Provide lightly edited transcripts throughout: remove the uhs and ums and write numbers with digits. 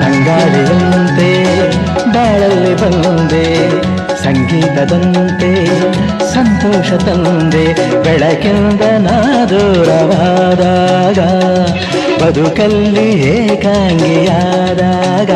ಅಂಗಾಳಿಯಂತೆ ಬಾಳಲ್ಲಿ ಬಂದೆ, ಸಂಗೀತದಂತೆ ಸಂತೋಷ ತಂದೆ. ಬೆಳಕಿಂದ ನಾ ದೂರವಾದಾಗ, ಬದುಕಲ್ಲಿ ಏಕಾಂಗಿಯಾದಾಗ.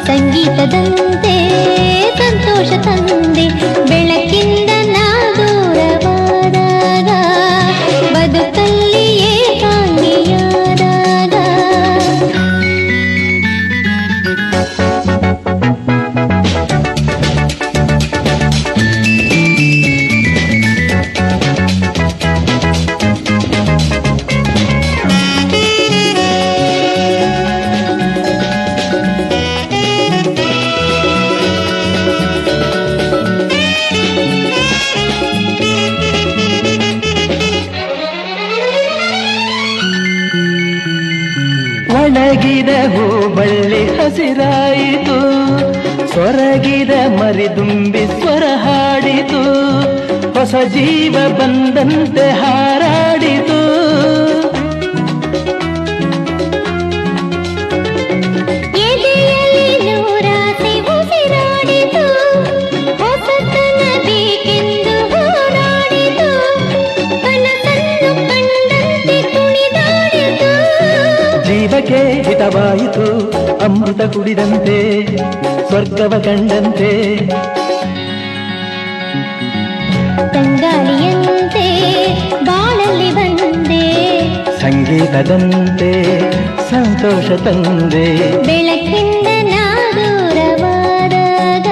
ಸಂಗೀತದಂತೆ ಸಂತೋಷ ತಂದೆ, ಬೆಳಕಿಂದ ನಾ ದೂರವಾದಾಗ, ಬದುಕಲ್ಲಿ ಏಕಾಂಗಿಯಾದಾಗ. ಒಣಗಿದ ಹೂಬಳ್ಳಿ ಹಸಿರಾಯಿತು, ಸೊರಗಿದ ಮರಿದುಂಬಿ ಸ್ವರ ಹಾಡಿತು, ಹೊಸ ಜೀವ ಬಂದಂತೆ ಹಾರಾಡಿತು. ಜೀವಕ್ಕೆ ಹಿತವಾಯಿತು ಅಮೃತ ಕುಡಿದಂತೆ, ಸ್ವರ್ಗವ ಕಂಡಂತೆ. ತಂಗಾಳಿಯಂತೆ ಬಾಳಲ್ಲಿ ಬಂದೆ, ಸಂಗೀತದಂತೆ ಸಂತೋಷ ತಂದೆ. ಬೆಳಕಿಂದ ನಾ ದೂರವಾದಾಗ,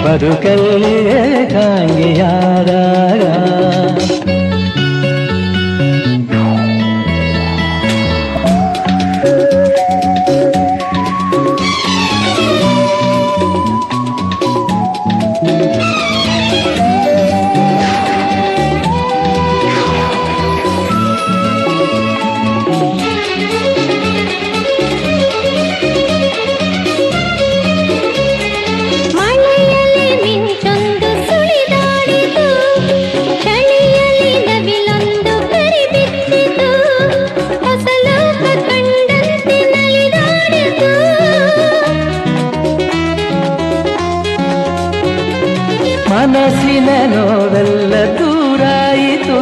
ಬದುಕಲ್ಲಿ ಏಕಾಂಗಿಯಾದಾಗ. ಮನಸ್ಸಿನ ನೋವೆಲ್ಲ ದೂರಾಯಿತು,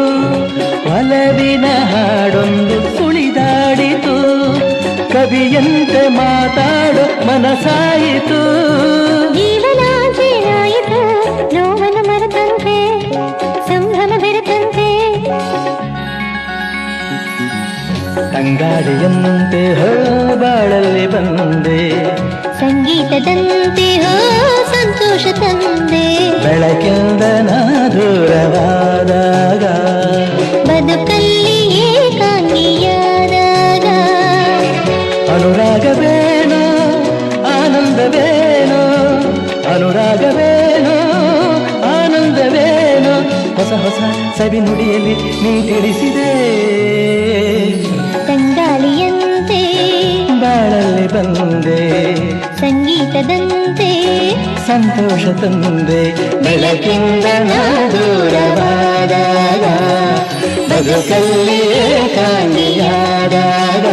ಒಲವಿನ ಹಾಡೊಂದು ಸುಳಿದಾಡಿತು, ಕವಿಯಂತೆ ಮಾತಾಡೋ ಮನಸಾಯಿತು. ಜೀವನಾಚೆಯಾಯಿತು ನೋವನ ಮರೆತಂತೆ, ಸಂಭ್ರಮ ಬೆರೆತಂತೆ. ತಂಗಾಳಿಯಂತೆ ಹೋ ಬಾಳಲ್ಲಿ ಬಂದೆ, ಸಂಗೀತದಂತೆ ಹೋ ಸಂತೋಷ ತಂದೆ. ಬೆಳಕಿಂದ ನಾ ದೂರವಾದಾಗ, ಬದುಕಲ್ಲಿ ಏಕಾಂಗಿಯಾದಾಗ. ಅನುರಾಗವೇನೋ ಆನಂದವೇನೋ, ಅನುರಾಗವೇನೋ ಆನಂದವೇನೋ, ಹೊಸ ಹೊಸ ಸವಿ ನುಡಿಯಲ್ಲಿ ನೀ ತಿಳಿಸಿದೆ. ತಂಗಾಳಿಯಂತೆ ಬಾಳಲ್ಲಿ ಬಂದೆ, ಸಂಗೀತದಂತೆ ಸಂತೋಷ ತಂದೆ. ಬೆಳಕಿಂದ ನಾ ದೂರವಾದಾಗ, ಬದುಕಲ್ಲಿ ಏಕಾಂಗಿಯಾದಾಗ.